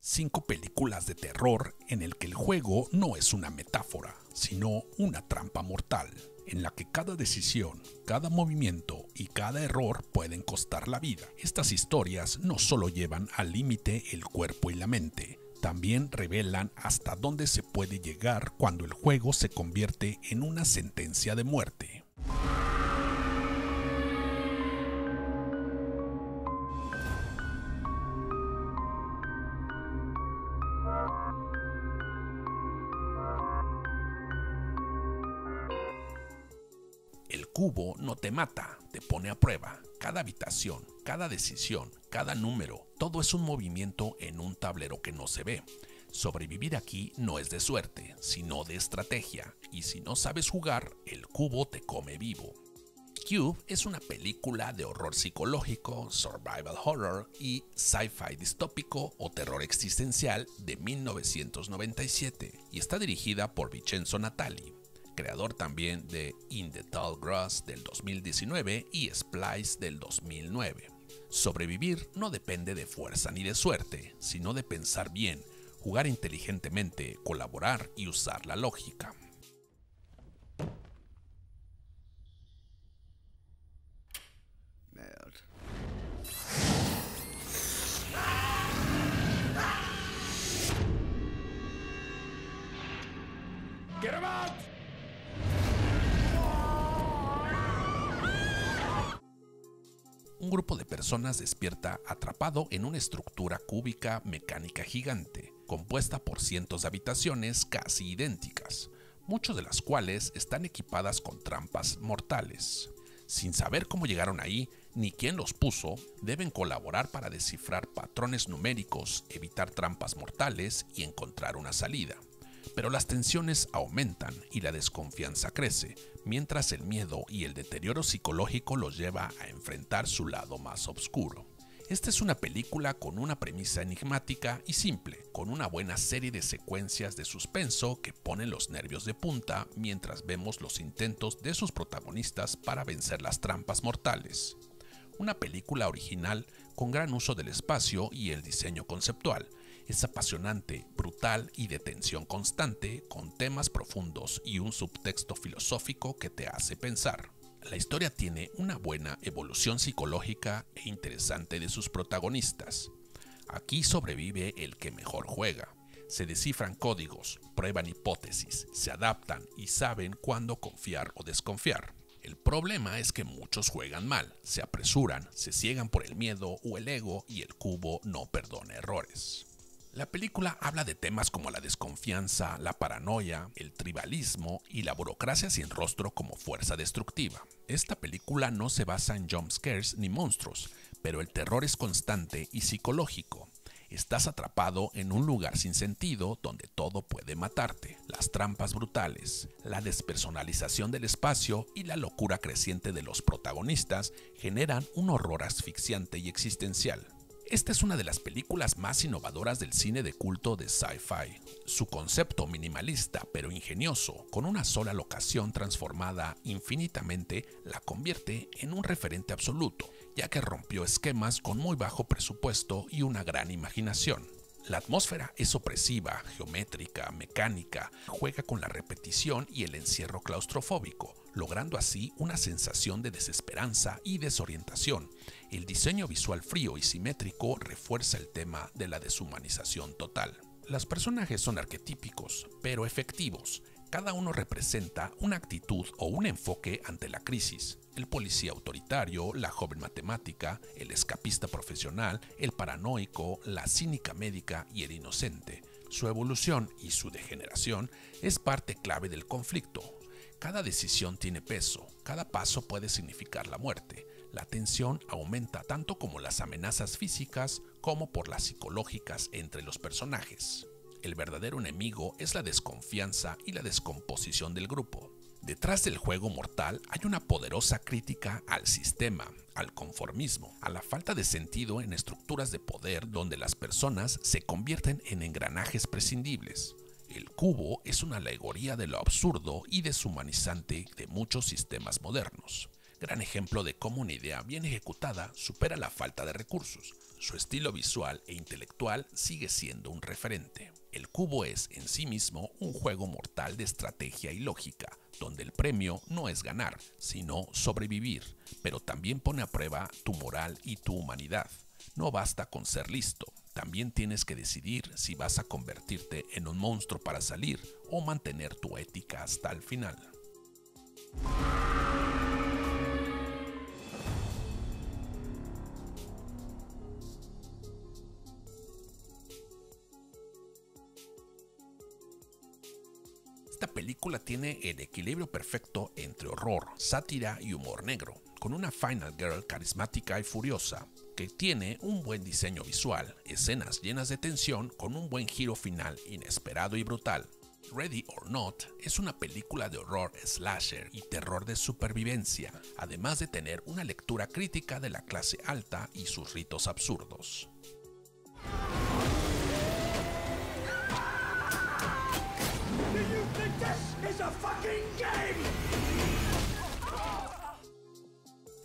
5 películas de terror en el que el juego no es una metáfora, sino una trampa mortal, en la que cada decisión, cada movimiento y cada error pueden costar la vida. Estas historias no solo llevan al límite el cuerpo y la mente, también revelan hasta dónde se puede llegar cuando el juego se convierte en una sentencia de muerte. El cubo no te mata, te pone a prueba. Cada habitación, cada decisión, cada número, todo es un movimiento en un tablero que no se ve. Sobrevivir aquí no es de suerte, sino de estrategia, y si no sabes jugar, el cubo te come vivo. Cube es una película de horror psicológico, survival horror y sci-fi distópico o terror existencial de 1997 y está dirigida por Vincenzo Natali, creador también de In the Tall Grass del 2019 y Splice del 2009. Sobrevivir no depende de fuerza ni de suerte, sino de pensar bien, jugar inteligentemente, colaborar y usar la lógica. Get him out! Un grupo de personas despierta atrapado en una estructura cúbica mecánica gigante, compuesta por cientos de habitaciones casi idénticas, muchas de las cuales están equipadas con trampas mortales. Sin saber cómo llegaron ahí, ni quién los puso, deben colaborar para descifrar patrones numéricos, evitar trampas mortales y encontrar una salida. Pero las tensiones aumentan y la desconfianza crece, mientras el miedo y el deterioro psicológico los lleva a enfrentar su lado más oscuro. Esta es una película con una premisa enigmática y simple, con una buena serie de secuencias de suspenso que ponen los nervios de punta mientras vemos los intentos de sus protagonistas para vencer las trampas mortales. Una película original con gran uso del espacio y el diseño conceptual. Es apasionante, brutal y de tensión constante, con temas profundos y un subtexto filosófico que te hace pensar. La historia tiene una buena evolución psicológica e interesante de sus protagonistas. Aquí sobrevive el que mejor juega. Se descifran códigos, prueban hipótesis, se adaptan y saben cuándo confiar o desconfiar. El problema es que muchos juegan mal, se apresuran, se ciegan por el miedo o el ego y el cubo no perdona errores. La película habla de temas como la desconfianza, la paranoia, el tribalismo y la burocracia sin rostro como fuerza destructiva. Esta película no se basa en jumpscares ni monstruos, pero el terror es constante y psicológico. Estás atrapado en un lugar sin sentido donde todo puede matarte. Las trampas brutales, la despersonalización del espacio y la locura creciente de los protagonistas generan un horror asfixiante y existencial. Esta es una de las películas más innovadoras del cine de culto de sci-fi. Su concepto minimalista pero ingenioso, con una sola locación transformada infinitamente, la convierte en un referente absoluto, ya que rompió esquemas con muy bajo presupuesto y una gran imaginación. La atmósfera es opresiva, geométrica, mecánica, juega con la repetición y el encierro claustrofóbico, logrando así una sensación de desesperanza y desorientación. El diseño visual frío y simétrico refuerza el tema de la deshumanización total. Los personajes son arquetípicos, pero efectivos. Cada uno representa una actitud o un enfoque ante la crisis. El policía autoritario, la joven matemática, el escapista profesional, el paranoico, la cínica médica y el inocente. Su evolución y su degeneración es parte clave del conflicto. Cada decisión tiene peso, cada paso puede significar la muerte. La tensión aumenta tanto como las amenazas físicas como por las psicológicas entre los personajes. El verdadero enemigo es la desconfianza y la descomposición del grupo. Detrás del juego mortal hay una poderosa crítica al sistema, al conformismo, a la falta de sentido en estructuras de poder donde las personas se convierten en engranajes prescindibles. El cubo es una alegoría de lo absurdo y deshumanizante de muchos sistemas modernos. Gran ejemplo de cómo una idea bien ejecutada supera la falta de recursos. Su estilo visual e intelectual sigue siendo un referente. El Cubo es, en sí mismo, un juego mortal de estrategia y lógica, donde el premio no es ganar, sino sobrevivir, pero también pone a prueba tu moral y tu humanidad. No basta con ser listo, también tienes que decidir si vas a convertirte en un monstruo para salir o mantener tu ética hasta el final. Esta película tiene el equilibrio perfecto entre horror, sátira y humor negro, con una Final Girl carismática y furiosa, que tiene un buen diseño visual, escenas llenas de tensión con un buen giro final inesperado y brutal. Ready or Not es una película de horror slasher y terror de supervivencia, además de tener una lectura crítica de la clase alta y sus ritos absurdos.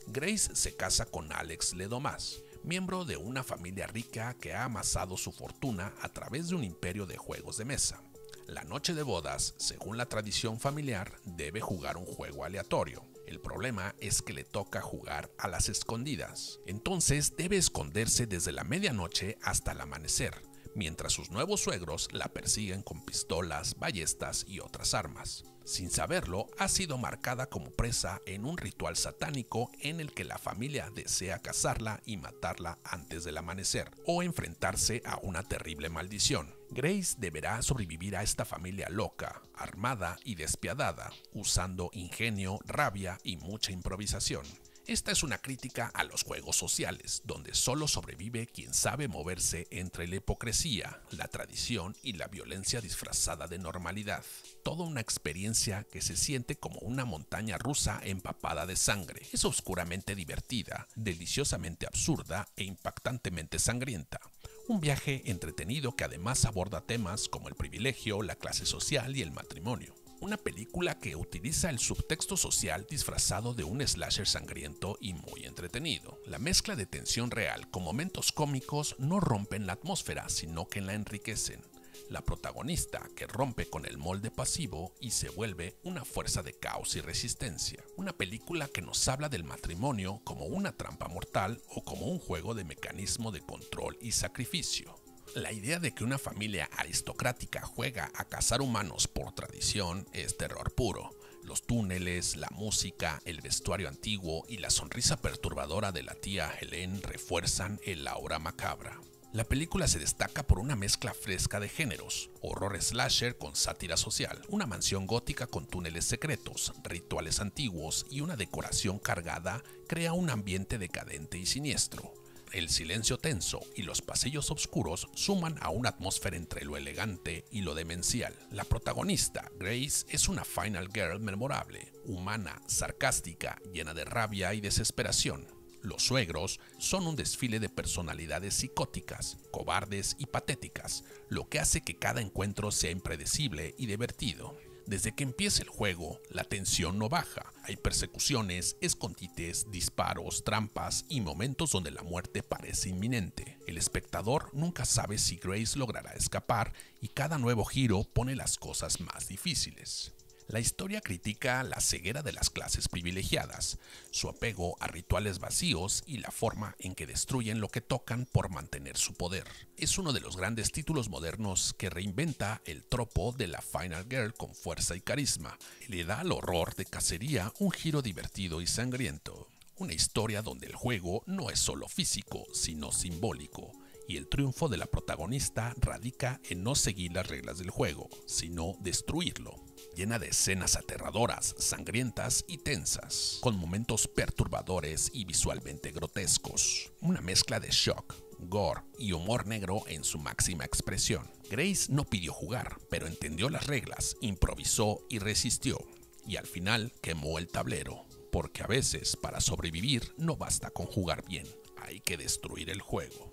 Grace se casa con Alex Ledomas, miembro de una familia rica que ha amasado su fortuna a través de un imperio de juegos de mesa. La noche de bodas, según la tradición familiar, debe jugar un juego aleatorio. El problema es que le toca jugar a las escondidas. Entonces debe esconderse desde la medianoche hasta el amanecer, mientras sus nuevos suegros la persiguen con pistolas, ballestas y otras armas. Sin saberlo, ha sido marcada como presa en un ritual satánico en el que la familia desea cazarla y matarla antes del amanecer, o enfrentarse a una terrible maldición. Grace deberá sobrevivir a esta familia loca, armada y despiadada, usando ingenio, rabia y mucha improvisación. Esta es una crítica a los juegos sociales, donde solo sobrevive quien sabe moverse entre la hipocresía, la tradición y la violencia disfrazada de normalidad. Toda una experiencia que se siente como una montaña rusa empapada de sangre. Es oscuramente divertida, deliciosamente absurda e impactantemente sangrienta. Un viaje entretenido que además aborda temas como el privilegio, la clase social y el matrimonio. Una película que utiliza el subtexto social disfrazado de un slasher sangriento y muy entretenido. La mezcla de tensión real con momentos cómicos no rompen la atmósfera, sino que la enriquecen. La protagonista que rompe con el molde pasivo y se vuelve una fuerza de caos y resistencia. Una película que nos habla del matrimonio como una trampa mortal o como un juego de mecanismo de control y sacrificio. La idea de que una familia aristocrática juega a cazar humanos por tradición es terror puro. Los túneles, la música, el vestuario antiguo y la sonrisa perturbadora de la tía Helen refuerzan el aura macabra. La película se destaca por una mezcla fresca de géneros, horror slasher con sátira social, una mansión gótica con túneles secretos, rituales antiguos y una decoración cargada crea un ambiente decadente y siniestro. El silencio tenso y los pasillos oscuros suman a una atmósfera entre lo elegante y lo demencial. La protagonista, Grace, es una Final Girl memorable, humana, sarcástica, llena de rabia y desesperación. Los suegros son un desfile de personalidades psicóticas, cobardes y patéticas, lo que hace que cada encuentro sea impredecible y divertido. Desde que empieza el juego, la tensión no baja. Hay persecuciones, escondites, disparos, trampas y momentos donde la muerte parece inminente. El espectador nunca sabe si Grace logrará escapar y cada nuevo giro pone las cosas más difíciles. La historia critica la ceguera de las clases privilegiadas, su apego a rituales vacíos y la forma en que destruyen lo que tocan por mantener su poder. Es uno de los grandes títulos modernos que reinventa el tropo de la Final Girl con fuerza y carisma. Le da al horror de cacería un giro divertido y sangriento. Una historia donde el juego no es solo físico, sino simbólico. Y el triunfo de la protagonista radica en no seguir las reglas del juego, sino destruirlo. Llena de escenas aterradoras, sangrientas y tensas, con momentos perturbadores y visualmente grotescos. Una mezcla de shock, gore y humor negro en su máxima expresión. Grace no pidió jugar, pero entendió las reglas, improvisó y resistió. Y al final quemó el tablero, porque a veces para sobrevivir no basta con jugar bien, hay que destruir el juego.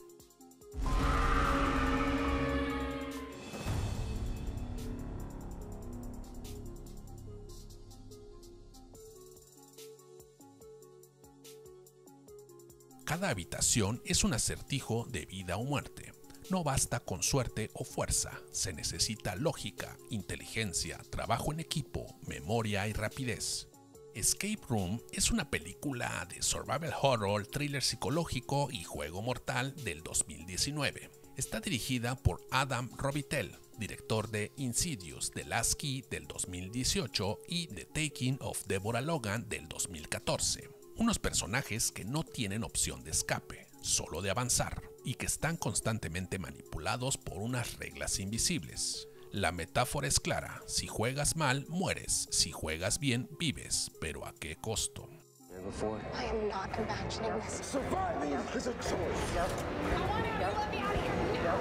Cada habitación es un acertijo de vida o muerte. No basta con suerte o fuerza, se necesita lógica, inteligencia, trabajo en equipo, memoria y rapidez. Escape Room es una película de survival horror, thriller psicológico y juego mortal del 2019. Está dirigida por Adam Robitel, director de Insidious, The Last Key del 2018 y The Taking of Deborah Logan del 2014. Unos personajes que no tienen opción de escape, solo de avanzar, y que están constantemente manipulados por unas reglas invisibles. La metáfora es clara: si juegas mal, mueres; si juegas bien, vives, pero ¿a qué costo? I am not imagining this. Surviving is a choice. I want to let me out of here.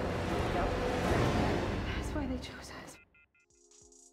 That's why they chose us.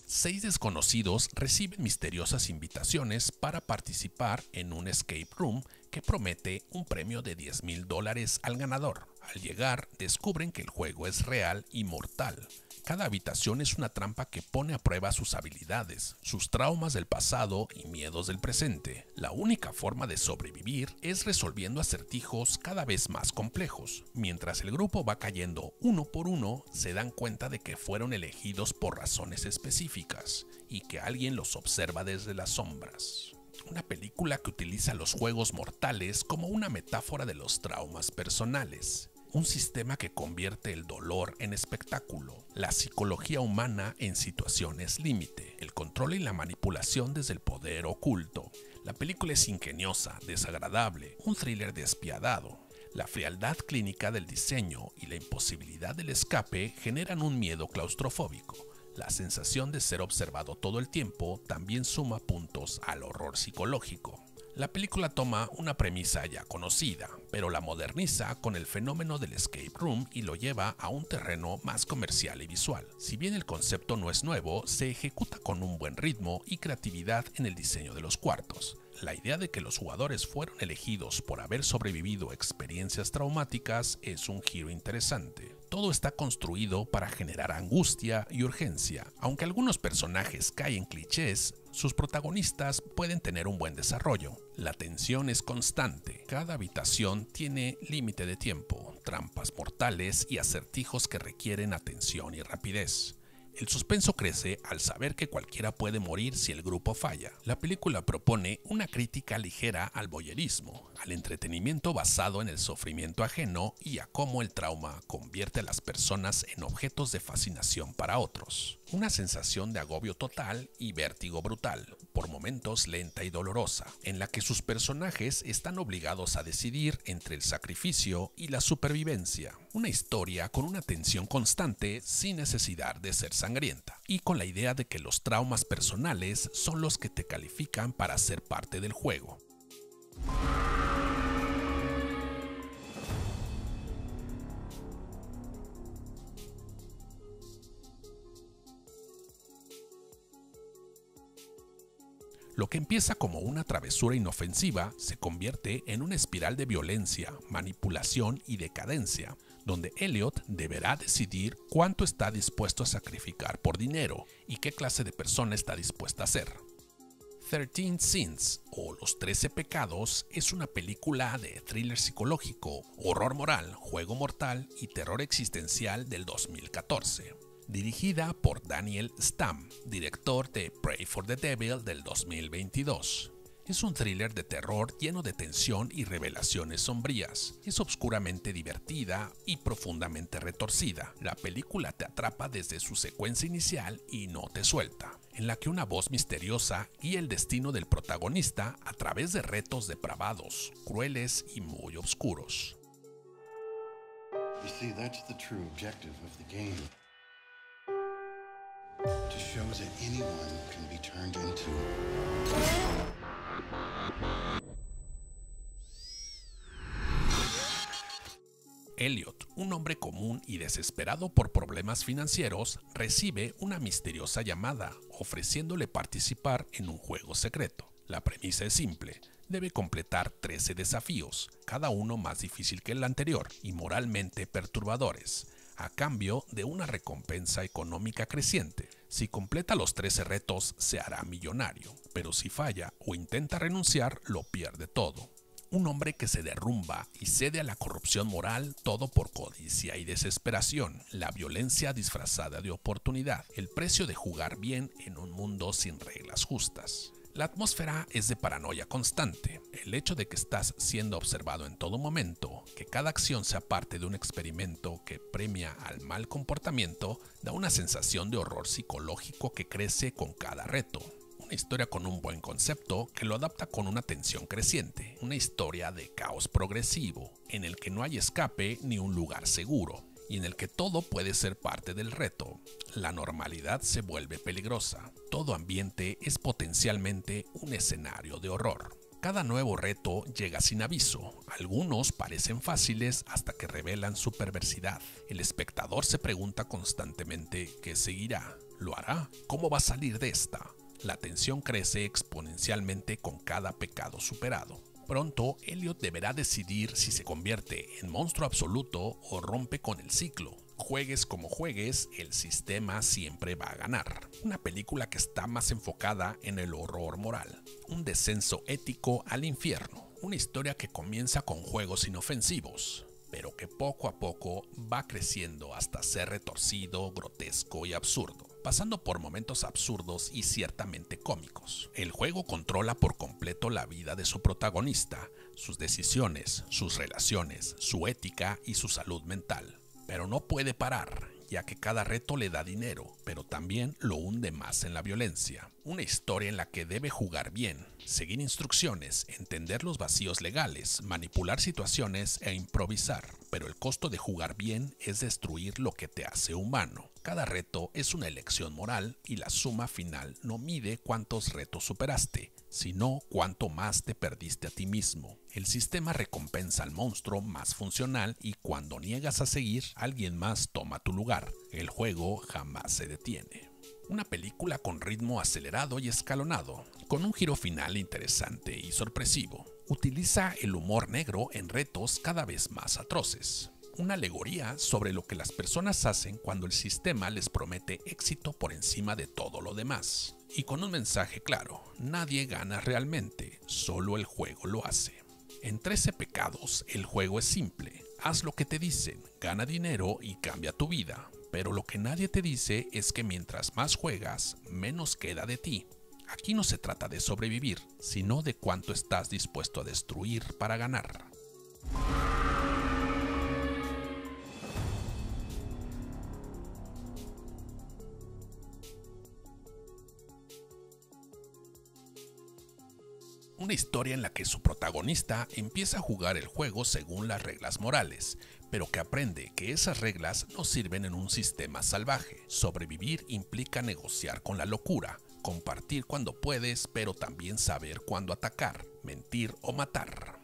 6 desconocidos reciben misteriosas invitaciones para participar en un escape room que promete un premio de $10,000 al ganador. Al llegar, descubren que el juego es real y mortal. Cada habitación es una trampa que pone a prueba sus habilidades, sus traumas del pasado y miedos del presente. La única forma de sobrevivir es resolviendo acertijos cada vez más complejos. Mientras el grupo va cayendo uno por uno, se dan cuenta de que fueron elegidos por razones específicas y que alguien los observa desde las sombras. Una película que utiliza los juegos mortales como una metáfora de los traumas personales. Un sistema que convierte el dolor en espectáculo, la psicología humana en situaciones límite, el control y la manipulación desde el poder oculto. La película es ingeniosa, desagradable, un thriller despiadado. La frialdad clínica del diseño y la imposibilidad del escape generan un miedo claustrofóbico. La sensación de ser observado todo el tiempo también suma puntos al horror psicológico. La película toma una premisa ya conocida, pero la moderniza con el fenómeno del escape room y lo lleva a un terreno más comercial y visual. Si bien el concepto no es nuevo, se ejecuta con un buen ritmo y creatividad en el diseño de los cuartos. La idea de que los jugadores fueron elegidos por haber sobrevivido a experiencias traumáticas es un giro interesante. Todo está construido para generar angustia y urgencia. Aunque algunos personajes caen en clichés, sus protagonistas pueden tener un buen desarrollo. La tensión es constante. Cada habitación tiene límite de tiempo, trampas mortales y acertijos que requieren atención y rapidez. El suspenso crece al saber que cualquiera puede morir si el grupo falla. La película propone una crítica ligera al voyerismo, al entretenimiento basado en el sufrimiento ajeno y a cómo el trauma convierte a las personas en objetos de fascinación para otros. Una sensación de agobio total y vértigo brutal, por momentos lenta y dolorosa, en la que sus personajes están obligados a decidir entre el sacrificio y la supervivencia. Una historia con una tensión constante sin necesidad de ser sangrienta, y con la idea de que los traumas personales son los que te califican para ser parte del juego. Lo que empieza como una travesura inofensiva se convierte en una espiral de violencia, manipulación y decadencia, donde Elliot deberá decidir cuánto está dispuesto a sacrificar por dinero y qué clase de persona está dispuesta a ser. 13 Sins, o Los 13 Pecados, es una película de thriller psicológico, horror moral, juego mortal y terror existencial del 2014. Dirigida por Daniel Stamm, director de Pray for the Devil del 2022. Es un thriller de terror lleno de tensión y revelaciones sombrías. Es oscuramente divertida y profundamente retorcida. La película te atrapa desde su secuencia inicial y no te suelta, en la que una voz misteriosa guía el destino del protagonista a través de retos depravados, crueles y muy oscuros. You see, that's the true objective of the game. To show that anyone can be turned into. Elliot, un hombre común y desesperado por problemas financieros, recibe una misteriosa llamada ofreciéndole participar en un juego secreto. La premisa es simple: debe completar 13 desafíos, cada uno más difícil que el anterior y moralmente perturbadores, a cambio de una recompensa económica creciente. Si completa los 13 retos, se hará millonario, pero si falla o intenta renunciar, lo pierde todo. Un hombre que se derrumba y cede a la corrupción moral, todo por codicia y desesperación, la violencia disfrazada de oportunidad, el precio de jugar bien en un mundo sin reglas justas. La atmósfera es de paranoia constante, el hecho de que estás siendo observado en todo momento, que cada acción sea parte de un experimento que premia al mal comportamiento, da una sensación de horror psicológico que crece con cada reto. Una historia con un buen concepto que lo adapta con una tensión creciente, una historia de caos progresivo, en el que no hay escape ni un lugar seguro, y en el que todo puede ser parte del reto. La normalidad se vuelve peligrosa, todo ambiente es potencialmente un escenario de horror. Cada nuevo reto llega sin aviso, algunos parecen fáciles hasta que revelan su perversidad. El espectador se pregunta constantemente ¿qué seguirá? ¿Lo hará? ¿Cómo va a salir de esta? La tensión crece exponencialmente con cada pecado superado. Pronto, Elliot deberá decidir si se convierte en monstruo absoluto o rompe con el ciclo. Juegues como juegues, el sistema siempre va a ganar. Una película que está más enfocada en el horror moral, un descenso ético al infierno. Una historia que comienza con juegos inofensivos, pero que poco a poco va creciendo hasta ser retorcido, grotesco y absurdo, pasando por momentos absurdos y ciertamente cómicos. El juego controla por completo la vida de su protagonista, sus decisiones, sus relaciones, su ética y su salud mental. Pero no puede parar, ya que cada reto le da dinero, pero también lo hunde más en la violencia. Una historia en la que debe jugar bien, seguir instrucciones, entender los vacíos legales, manipular situaciones e improvisar. Pero el costo de jugar bien es destruir lo que te hace humano. Cada reto es una elección moral y la suma final no mide cuántos retos superaste, sino cuánto más te perdiste a ti mismo. El sistema recompensa al monstruo más funcional y cuando niegas a seguir, alguien más toma tu lugar. El juego jamás se detiene. Una película con ritmo acelerado y escalonado, con un giro final interesante y sorpresivo. Utiliza el humor negro en retos cada vez más atroces. Una alegoría sobre lo que las personas hacen cuando el sistema les promete éxito por encima de todo lo demás. Y con un mensaje claro, nadie gana realmente, solo el juego lo hace. En 13 pecados, el juego es simple. Haz lo que te dicen, gana dinero y cambia tu vida. Pero lo que nadie te dice es que mientras más juegas, menos queda de ti. Aquí no se trata de sobrevivir, sino de cuánto estás dispuesto a destruir para ganar. Una historia en la que su protagonista empieza a jugar el juego según las reglas morales, pero que aprende que esas reglas no sirven en un sistema salvaje. Sobrevivir implica negociar con la locura, compartir cuando puedes, pero también saber cuándo atacar, mentir o matar.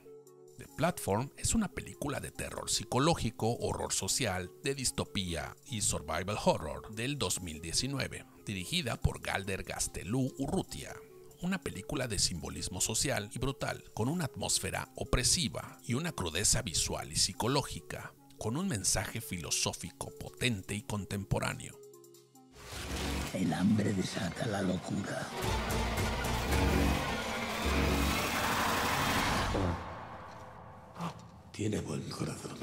The Platform es una película de terror psicológico, horror social, de distopía y survival horror del 2019, dirigida por Galder Gaztelu Urrutia. Una película de simbolismo social y brutal, con una atmósfera opresiva y una crudeza visual y psicológica, con un mensaje filosófico potente y contemporáneo. El hambre desata la locura. Tiene buen corazón.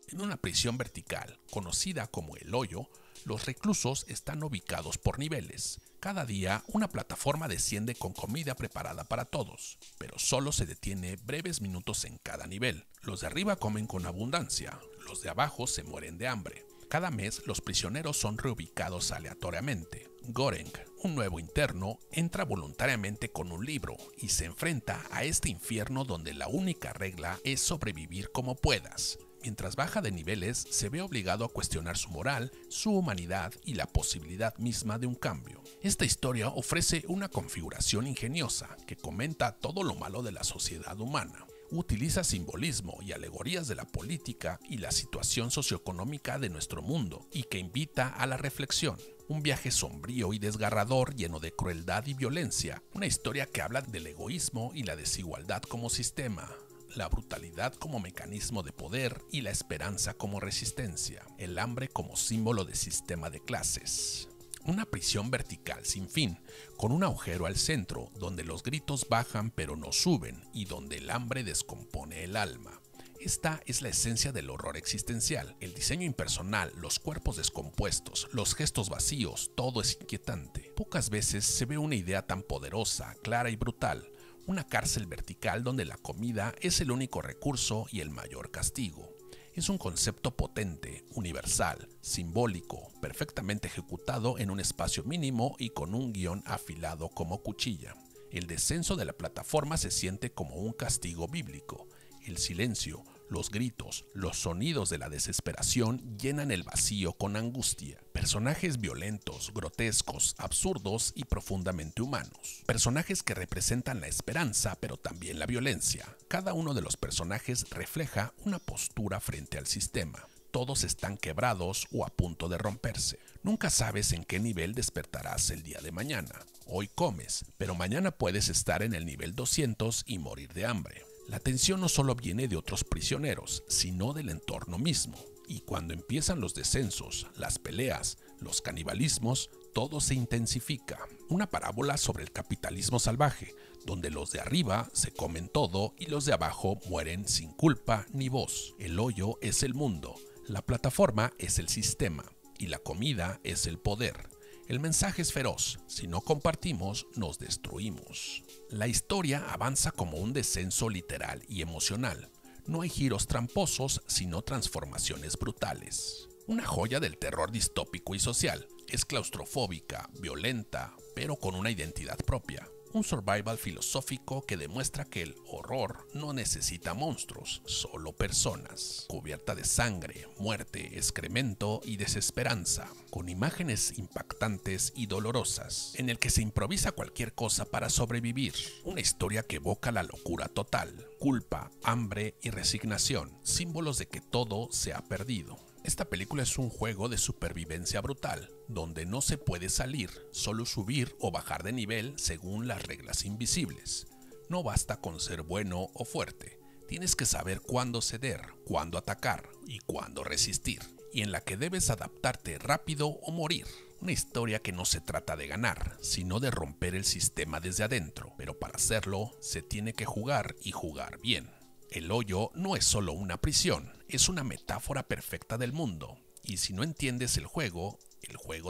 En una prisión vertical, conocida como El Hoyo, los reclusos están ubicados por niveles. Cada día, una plataforma desciende con comida preparada para todos, pero solo se detiene breves minutos en cada nivel. Los de arriba comen con abundancia, los de abajo se mueren de hambre. Cada mes, los prisioneros son reubicados aleatoriamente. Goreng, un nuevo interno, entra voluntariamente con un libro y se enfrenta a este infierno donde la única regla es sobrevivir como puedas. Mientras baja de niveles, se ve obligado a cuestionar su moral, su humanidad y la posibilidad misma de un cambio. Esta historia ofrece una configuración ingeniosa que comenta todo lo malo de la sociedad humana. Utiliza simbolismo y alegorías de la política y la situación socioeconómica de nuestro mundo y que invita a la reflexión. Un viaje sombrío y desgarrador lleno de crueldad y violencia. Una historia que habla del egoísmo y la desigualdad como sistema, la brutalidad como mecanismo de poder y la esperanza como resistencia, el hambre como símbolo de sistema de clases. Una prisión vertical sin fin, con un agujero al centro, donde los gritos bajan pero no suben y donde el hambre descompone el alma. Esta es la esencia del horror existencial. El diseño impersonal, los cuerpos descompuestos, los gestos vacíos, todo es inquietante. Pocas veces se ve una idea tan poderosa, clara y brutal. Una cárcel vertical donde la comida es el único recurso y el mayor castigo. Es un concepto potente, universal, simbólico, perfectamente ejecutado en un espacio mínimo y con un guión afilado como cuchilla. El descenso de la plataforma se siente como un castigo bíblico. El silencio, los gritos, los sonidos de la desesperación llenan el vacío con angustia. Personajes violentos, grotescos, absurdos y profundamente humanos. Personajes que representan la esperanza, pero también la violencia. Cada uno de los personajes refleja una postura frente al sistema. Todos están quebrados o a punto de romperse. Nunca sabes en qué nivel despertarás el día de mañana. Hoy comes, pero mañana puedes estar en el nivel 200 y morir de hambre. La tensión no solo viene de otros prisioneros, sino del entorno mismo. Y cuando empiezan los descensos, las peleas, los canibalismos, todo se intensifica. Una parábola sobre el capitalismo salvaje, donde los de arriba se comen todo y los de abajo mueren sin culpa ni voz. El hoyo es el mundo, la plataforma es el sistema y la comida es el poder. El mensaje es feroz, si no compartimos, nos destruimos. La historia avanza como un descenso literal y emocional. No hay giros tramposos, sino transformaciones brutales. Una joya del terror distópico y social. Es claustrofóbica, violenta, pero con una identidad propia. Un survival filosófico que demuestra que el horror no necesita monstruos, solo personas. Cubierta de sangre, muerte, excremento y desesperanza, con imágenes impactantes y dolorosas, en el que se improvisa cualquier cosa para sobrevivir. Una historia que evoca la locura total, culpa, hambre y resignación, símbolos de que todo se ha perdido. Esta película es un juego de supervivencia brutal, donde no se puede salir, solo subir o bajar de nivel según las reglas invisibles. No basta con ser bueno o fuerte, tienes que saber cuándo ceder, cuándo atacar y cuándo resistir, y en la que debes adaptarte rápido o morir. Una historia que no se trata de ganar, sino de romper el sistema desde adentro, pero para hacerlo se tiene que jugar y jugar bien. El hoyo no es solo una prisión, es una metáfora perfecta del mundo, y si no entiendes el juego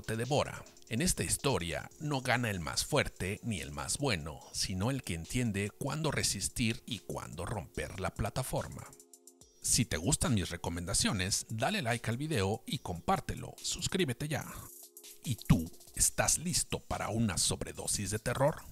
te devora. En esta historia no gana el más fuerte ni el más bueno, sino el que entiende cuándo resistir y cuándo romper la plataforma. Si te gustan mis recomendaciones, dale like al video y compártelo, suscríbete ya. ¿Y tú, estás listo para una sobredosis de terror?